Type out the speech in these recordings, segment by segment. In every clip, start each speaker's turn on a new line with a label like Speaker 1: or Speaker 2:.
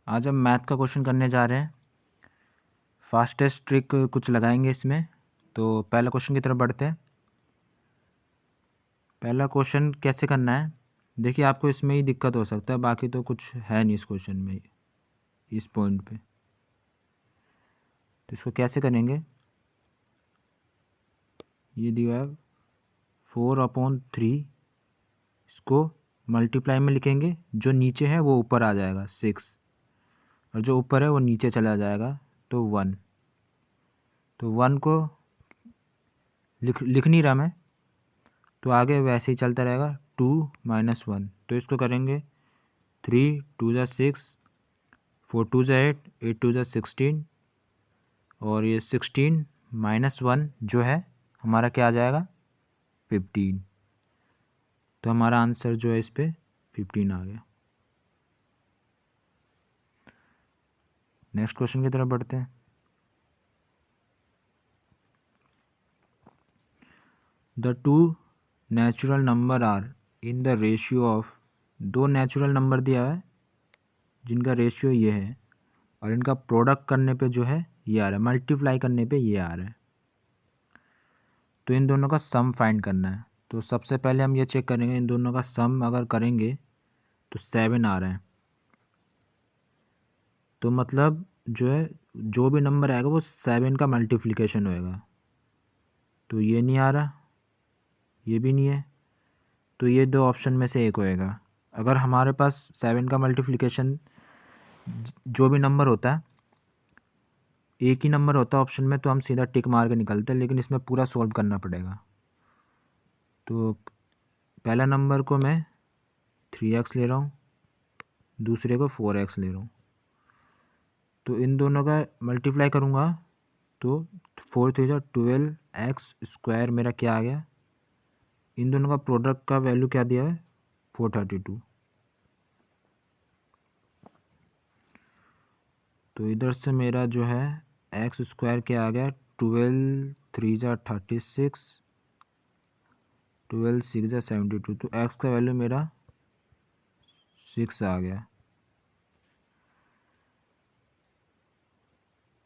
Speaker 1: आज हम मैथ का क्वेश्चन करने जा रहे हैं। फास्टेस्ट ट्रिक कुछ लगाएंगे इसमें। तो पहला क्वेश्चन की तरफ बढ़ते हैं। पहला क्वेश्चन कैसे करना है, देखिए आपको इसमें ही दिक्कत हो सकता है, बाकी तो कुछ है नहीं इस क्वेश्चन में, इस पॉइंट पे। तो इसको कैसे करेंगे, ये दिया है 4/3, इसको मल्टीप्लाई में लिखेंगे, जो नीचे है वो ऊपर आ जाएगा 6 और जो ऊपर है वो नीचे चला जाएगा तो 1। तो 1 को लिख नहीं रहा मैं, तो आगे वैसे ही चलता रहेगा 2 - 1। तो इसको करेंगे 3 × 2 = 6, 4 × 2 = 8, 8 × 2 = 16 और ये 16 - 1 जो है हमारा क्या आ जाएगा 15। तो हमारा आंसर जो है इस पे 15 आ गया। नेक्स्ट क्वेश्चन की तरफ बढ़ते हैं। The two natural number are in the ratio of, दो नेचुरल नंबर दिया है जिनका रेशियो ये है और इनका प्रोडक्ट करने पे जो है ये आ रहा है, मल्टीप्लाई करने पे ये आ रहा है। तो इन दोनों का सम फाइंड करना है। तो सबसे पहले हम ये चेक करेंगे, इन दोनों का सम अगर करेंगे तो 7 आ रहा है। तो मतलब जो है जो भी नंबर आएगा वो 7 का मल्टीप्लिकेशन होएगा। तो ये नहीं आ रहा, ये भी नहीं है, तो ये दो ऑप्शन में से एक होएगा। अगर हमारे पास 7 का मल्टीप्लिकेशन जो भी नंबर होता है, एक ही नंबर होता है ऑप्शन में, तो हम सीधा टिक मार के निकलते हैं, लेकिन इसमें पूरा सॉल्व करना पड़ेगा। तो पहला नंबर को मैं 3x ले रहा हूँ, दूसरे को 4x ले रहा हूँ। तो इन दोनों का मल्टीप्लाई करूँगा तो 4 × 3 = 12x² मेरा क्या आ गया। इन दोनों का प्रोडक्ट का वैल्यू क्या दिया है 432। तो इधर से मेरा जो है x² क्या आ गया 12 × 3 = 36, 12 × 6 = 72। तो x का वैल्यू मेरा 6 आ गया।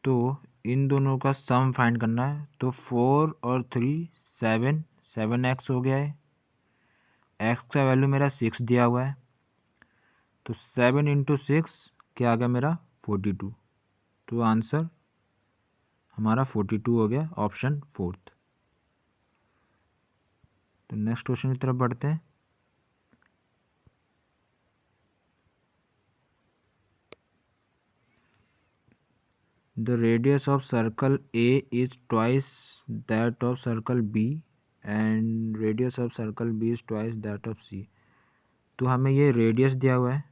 Speaker 1: तो इन दोनों का सम फाइंड करना है। तो 4 और 3 7x हो गया है। x का वैल्यू मेरा 6 दिया हुआ है, तो 7 × 6 क्या आ गया मेरा 42। तो आंसर हमारा 42 हो गया, ऑप्शन 4। तो नेक्स्ट क्वेश्चन की तरफ बढ़ते हैं। The radius of circle A is twice that of circle B and radius of circle B is twice that of C। तो हमें ये रेडियस दिया हुआ है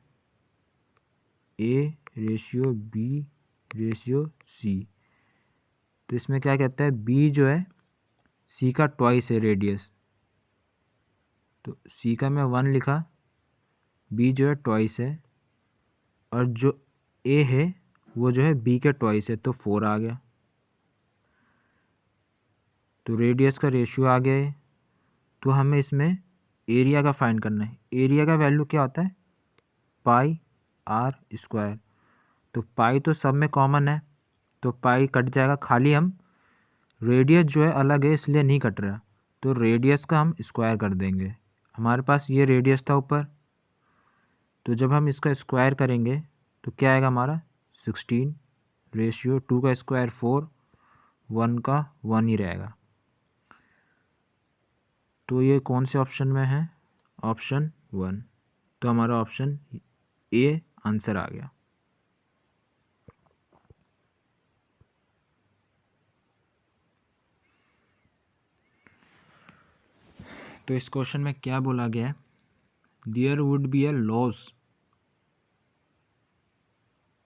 Speaker 1: A/B/C। तो इसमें क्या कहता है B जो है C का ट्वाइस है रेडियस। तो C का मैं 1 लिखा, B जो है ट्वाइस है, और जो A है वो जो है B के ट्वाइस है, तो 4 आ गया। तो रेडियस का रेशियो आ गया है। तो हमें इसमें एरिया का फाइंड करना है। एरिया का वैल्यू क्या होता है πr²। तो पाई तो सब में कॉमन है, तो पाई कट जाएगा, खाली हम रेडियस जो है अलग है इसलिए नहीं कट रहा, तो रेडियस का हम स्क्वायर कर देंगे। हमारे पास ये रेडियस था ऊपर, तो जब हम इसका स्क्वायर करेंगे तो क्या आएगा हमारा 16, रेशियो 2 का स्क्वायर 4, 1 का 1 ही रहेगा। तो ये कौन से ऑप्शन में है, ऑप्शन 1। तो हमारा ऑप्शन ए आंसर आ गया। तो इस क्वेश्चन में क्या बोला गया है, there would be a loss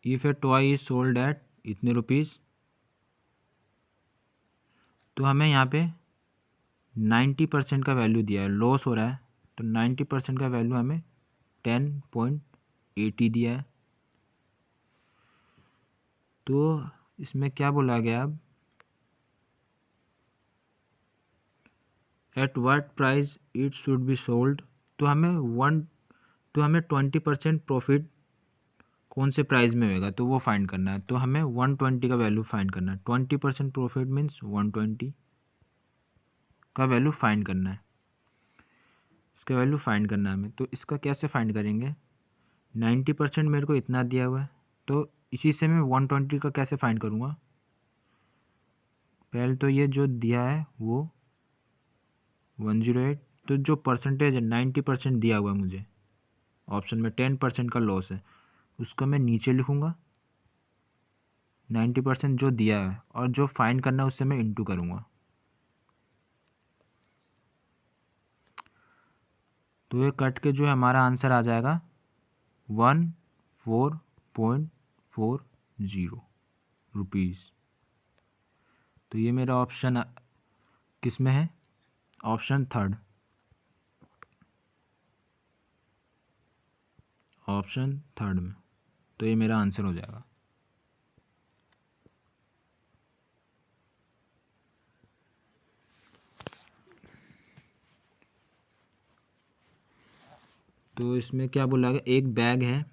Speaker 1: if a toy is sold at इतने रुपीज़। तो हमें यहाँ पे 90% का वैल्यू दिया है, लॉस हो रहा है, तो 90% का वैल्यू हमें 10.80 दिया है। तो इसमें क्या बोला गया अब, at what price it should be sold. तो हमें 20% प्रॉफिट कौन से प्राइस में होएगा, तो वो फाइंड करना है। तो हमें 120 का वैल्यू फाइंड करना है। 20% प्रॉफिट मीन्स 120 का वैल्यू फाइंड करना है, इसका वैल्यू फाइंड करना है हमें। तो इसका कैसे फाइंड करेंगे, 90% मेरे को इतना दिया हुआ है, तो इसी से मैं 120 का कैसे फाइंड करूँगा। पहले तो ये जो दिया है वो 108, तो जो परसेंटेज है 90% दिया हुआ है मुझे ऑप्शन में, 10% का लॉस है, उसको मैं नीचे लिखूँगा 90% जो दिया है, और जो फाइंड करना है उससे मैं इंटू करूँगा। तो ये कट के जो है हमारा आंसर आ जाएगा 14.40 रुपीज़। तो ये मेरा ऑप्शन किस में है, ऑप्शन थर्ड, ऑप्शन थर्ड में। तो ये मेरा आंसर हो जाएगा। तो इसमें क्या बोला गया, एक बैग है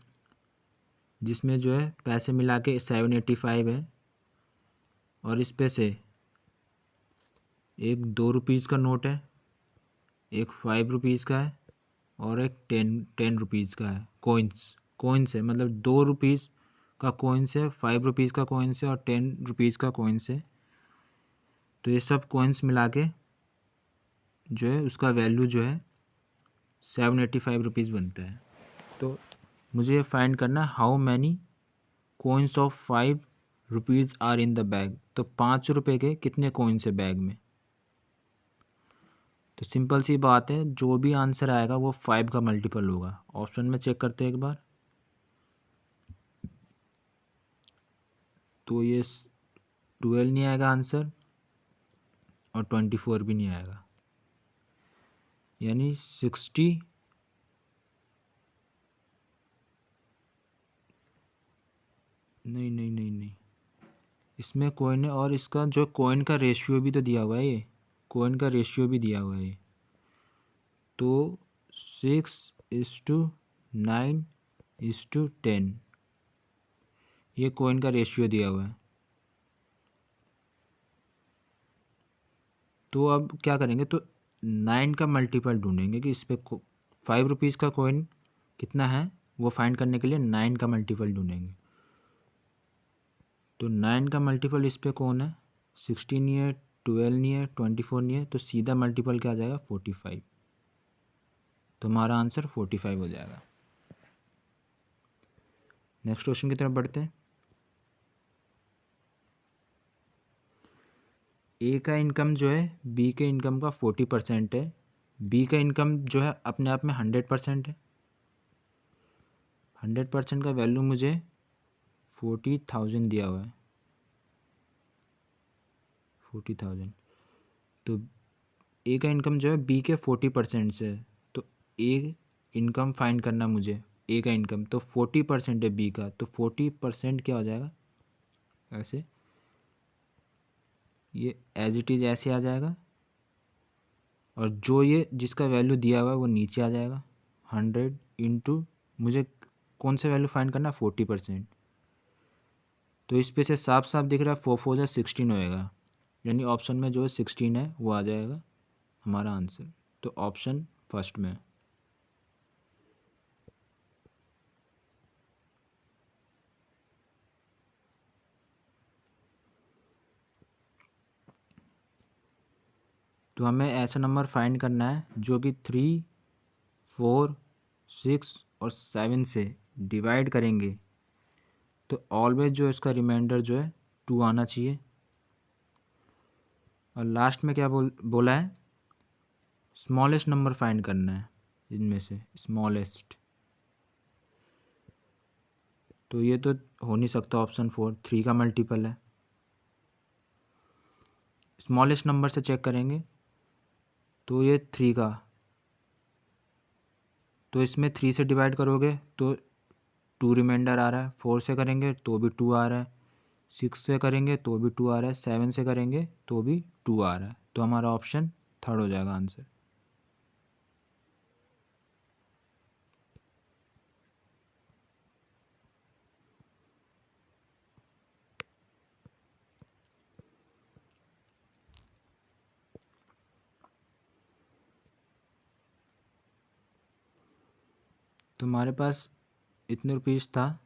Speaker 1: जिसमें जो है पैसे मिला के 785 है, और इस पे से एक 2 रुपीज़ का नोट है, एक 5 रुपीज़ का है, और एक 10 रुपीज़ का है। कोइंस है, मतलब 2 रुपीज़ का कोइंस है, 5 रुपीज़ का कोइंस है, और 10 रुपीज़ का कोइंस है। तो ये सब कोइंस मिला के जो है उसका वैल्यू जो है 785 रुपीज़ बनता है। तो मुझे ये फाइंड करना, how many coins of 5 rupees are in the bag. तो 5 रुपये के कितने कोइंस है बैग में। तो सिंपल सी बात है, जो भी आंसर आएगा वो 5 का मल्टीपल होगा। ऑप्शन में चेक करते हैं एक बार। तो ये 12 नहीं आएगा आंसर, और 24 भी नहीं आएगा, यानी 60 नहीं, इसमें कॉइन है, और इसका जो कॉइन का रेशियो भी तो दिया हुआ है, ये कॉइन का रेशियो भी दिया हुआ है ये। तो 6:9:10 ये कॉइन का रेशियो दिया हुआ है। तो अब क्या करेंगे, तो 9 का मल्टीपल ढूंढेंगे कि इस पर 5 रुपीज़ का कॉइन कितना है, वो फाइंड करने के लिए 9 का मल्टीपल ढूंढेंगे। तो 9 का मल्टीपल इस पर कौन है, 16 नहीं है, 12 नहीं है, 24 नहीं है, तो सीधा मल्टीपल क्या आ जाएगा, 45। तो हमारा आंसर 45 हो जाएगा। नेक्स्ट क्वेश्चन की तरफ बढ़ते हैं। ए का इनकम जो है बी के इनकम का 40% है। बी का इनकम जो है अपने आप में 100% है। 100% का वैल्यू मुझे 40,000 दिया हुआ है, 40,000। तो ए का इनकम जो है बी के 40% से है। तो ए इनकम फाइंड करना मुझे, ए का इनकम तो 40% है बी का, तो 40% क्या हो जाएगा, ऐसे ये एज इट इज़ ऐसे आ जाएगा, और जो ये जिसका वैल्यू दिया हुआ है वो नीचे आ जाएगा। 100 इंटू, मुझे कौन सा वैल्यू फाइंड करना है, 40%। तो इस पे से साफ साफ दिख रहा है 4×4=16 होएगा, यानी ऑप्शन में जो 16 है वो आ जाएगा हमारा आंसर। तो ऑप्शन फर्स्ट में। तो हमें ऐसा नंबर फाइंड करना है जो कि 3, 4, 6 और 7 से डिवाइड करेंगे तो ऑलवेज जो इसका रिमाइंडर जो है 2 आना चाहिए। और लास्ट में क्या बोला है, स्मॉलेस्ट नंबर फाइंड करना है इनमें से, स्मॉलेस्ट। तो ये तो हो नहीं सकता, ऑप्शन 4 3 का मल्टीपल है। स्मॉलेस्ट नंबर से चेक करेंगे तो ये 3 का, तो इसमें 3 से डिवाइड करोगे तो 2 रिमाइंडर आ रहा है, 4 से करेंगे तो भी 2 आ रहा है, 6 से करेंगे तो भी 2 आ रहा है, 7 से करेंगे तो भी 2 आ रहा है। तो हमारा ऑप्शन थर्ड हो जाएगा आंसर। तुम्हारे पास इतने रुपीज़ था,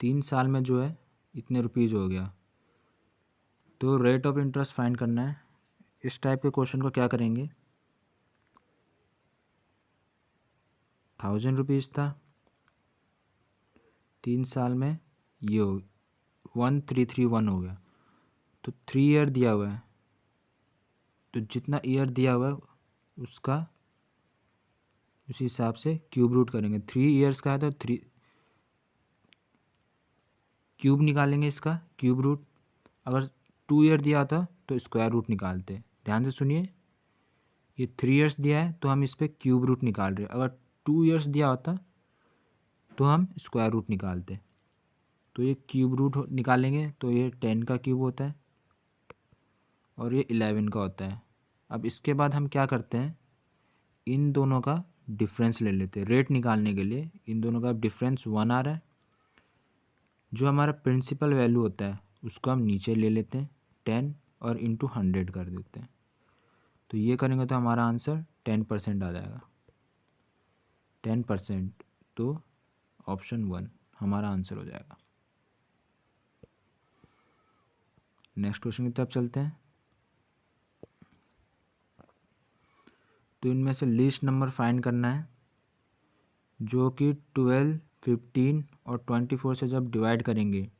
Speaker 1: 3 साल में जो है इतने रुपीज़ हो गया, तो रेट ऑफ इंटरेस्ट फाइंड करना है। इस टाइप के क्वेश्चन को क्या करेंगे, 1000 रुपीज़ था, 3 साल में ये हो 1331 हो गया, तो 3 ईयर दिया हुआ है, तो जितना ईयर दिया हुआ है उसका उसी हिसाब से क्यूब रूट करेंगे। 3 ईयर्स का है तो 3 क्यूब निकालेंगे, इसका क्यूब रूट। अगर 2 ईयर दिया होता तो स्क्वायर रूट निकालते। ध्यान से सुनिए, ये 3 ईयर्स दिया है तो हम इस पर क्यूब रूट निकाल रहे हैं। अगर 2 ईयर्स दिया होता तो हम स्क्वायर रूट निकालते। तो ये क्यूब रूट निकालेंगे तो ये 10 का क्यूब होता है और ये 11 का होता है। अब इसके बाद हम क्या करते हैं, इन दोनों का डिफरेंस ले लेते हैं। रेट निकालने के लिए इन दोनों का डिफरेंस 1 आ रहा है, जो हमारा प्रिंसिपल वैल्यू होता है उसको हम नीचे ले लेते हैं 10 और इंटू 100 कर देते हैं। तो ये करेंगे तो हमारा आंसर 10% आ जाएगा। 10%, तो ऑप्शन 1 हमारा आंसर हो जाएगा। नेक्स्ट क्वेश्चन की तरफ चलते हैं। तो इनमें से लीस्ट नंबर फाइंड करना है, जो कि 12, 15 और 24 से जब डिवाइड करेंगे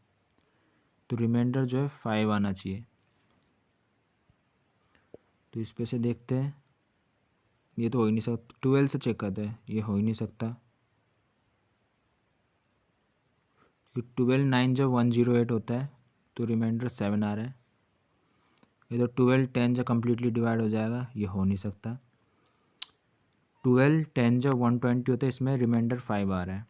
Speaker 1: तो रिमाइंडर जो है 5 आना चाहिए। तो इस पे से देखते हैं, ये तो हो ही नहीं सकता। 12 से चेक करते हैं, ये हो ही नहीं सकता, क्योंकि 12 9 जब 108 होता है तो रिमाइंडर 7 आ रहा है। ये तो 12 10 जब कम्प्लीटली डिवाइड हो जाएगा, ये हो नहीं सकता। 12 10 जब 120 होता है, इसमें रिमाइंडर 5 आ रहा है।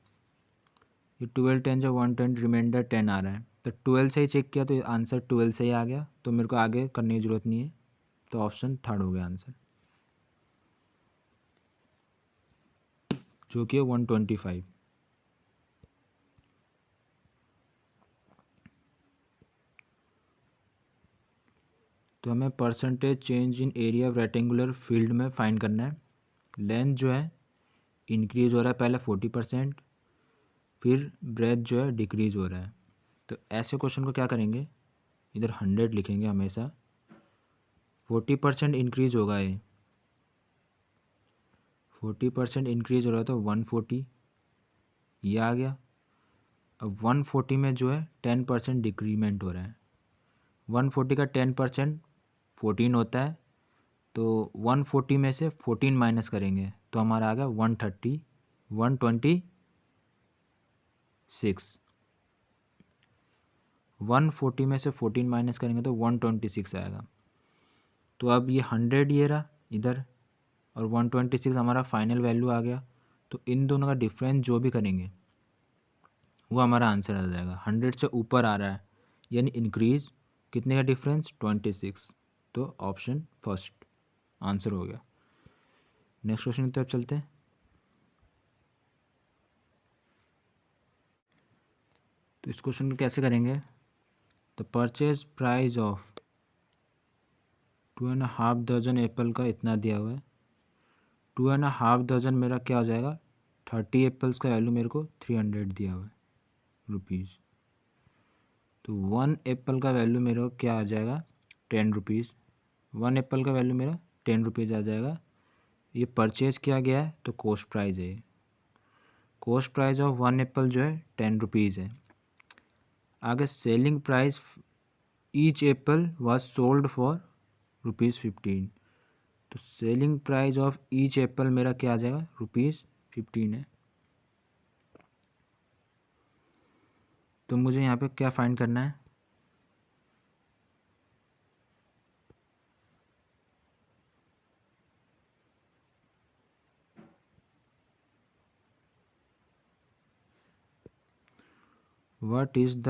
Speaker 1: ये 12 10 जब 120 रिमाइंडर 10 आ रहा है, तो 12 से ही चेक किया तो आंसर 12 से ही आ गया, तो मेरे को आगे करने की ज़रूरत नहीं है। तो ऑप्शन 3 हो गया आंसर, जो कि है 125। तो हमें percentage change in area of rectangular field में फाइंड करना है। लेंथ जो है इंक्रीज़ हो रहा है पहले 40%, फिर ब्रेथ जो है डिक्रीज़ हो रहा है। तो ऐसे क्वेश्चन को क्या करेंगे, इधर 100 लिखेंगे हमेशा। 40% इंक्रीज़ होगा, ये 40% इंक्रीज़ हो रहा है तो 140 ये आ गया। अब 140 में जो है 10% डिक्रीमेंट हो रहा है। 140 का 10% 14 होता है, तो 140 में से 14 माइनस करेंगे तो हमारा आ गया 126। 140 में से 14 माइनस करेंगे तो 126 आएगा। तो अब ये 100 ये रहा इधर और 126 हमारा फाइनल वैल्यू आ गया। तो इन दोनों का डिफरेंस जो भी करेंगे वो हमारा आंसर आ जाएगा। 100 से ऊपर आ रहा है यानी इंक्रीज, कितने का डिफरेंस 26, तो ऑप्शन फर्स्ट आंसर हो गया। नेक्स्ट क्वेश्चन की तरफ चलते हैं। तो इस क्वेश्चन को कैसे करेंगे, द परचेज प्राइस ऑफ 2.5 दर्जन एप्पल का इतना दिया हुआ है। 2.5 दर्जन मेरा क्या हो जाएगा, 30 एप्पल्स का वैल्यू मेरे को 300 दिया हुआ है रुपीज़। तो 1 एप्पल का वैल्यू मेरे को क्या आ जाएगा, 10 रुपीज़। 1 एप्पल का वैल्यू मेरा 10 रुपीज़ आ जाएगा। ये परचेज किया गया है तो कॉस्ट प्राइस है। कॉस्ट प्राइस ऑफ 1 एप्पल जो है 10 रुपीज़ है। आगे selling price each Apple was sold for ₹15। तो selling price of each Apple मेरा क्या आ जाएगा, ₹15 है। तो मुझे यहाँ पे क्या फाइंड करना है, what is the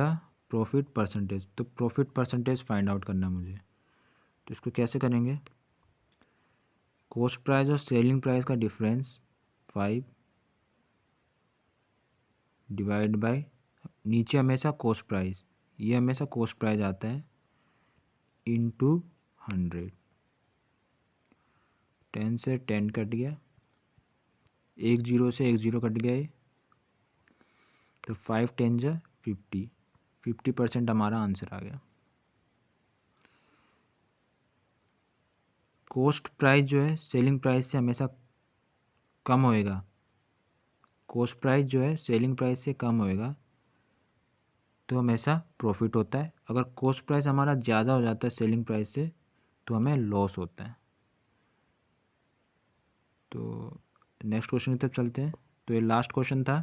Speaker 1: profit percentage. तो प्रॉफिट परसेंटेज फाइंड आउट करना है मुझे। तो इसको कैसे करेंगे, कॉस्ट प्राइस और सेलिंग प्राइस का डिफरेंस 5 डिवाइड बाय, नीचे हमेशा कॉस्ट प्राइस, ये हमेशा कॉस्ट प्राइस आता है, इंटू 100। 10 से 10 कट गया, एक जीरो से एक जीरो कट गया, तो 5 10 जा 50% हमारा आंसर आ गया। कॉस्ट प्राइस जो है सेलिंग प्राइस से हमेशा कम होएगा, कॉस्ट प्राइस जो है सेलिंग प्राइस से कम होएगा तो हमेशा प्रॉफिट होता है। अगर कॉस्ट प्राइस हमारा ज़्यादा हो जाता है सेलिंग प्राइस से तो हमें लॉस होता है। तो नेक्स्ट क्वेश्चन की तरफ चलते हैं। तो ये लास्ट क्वेश्चन था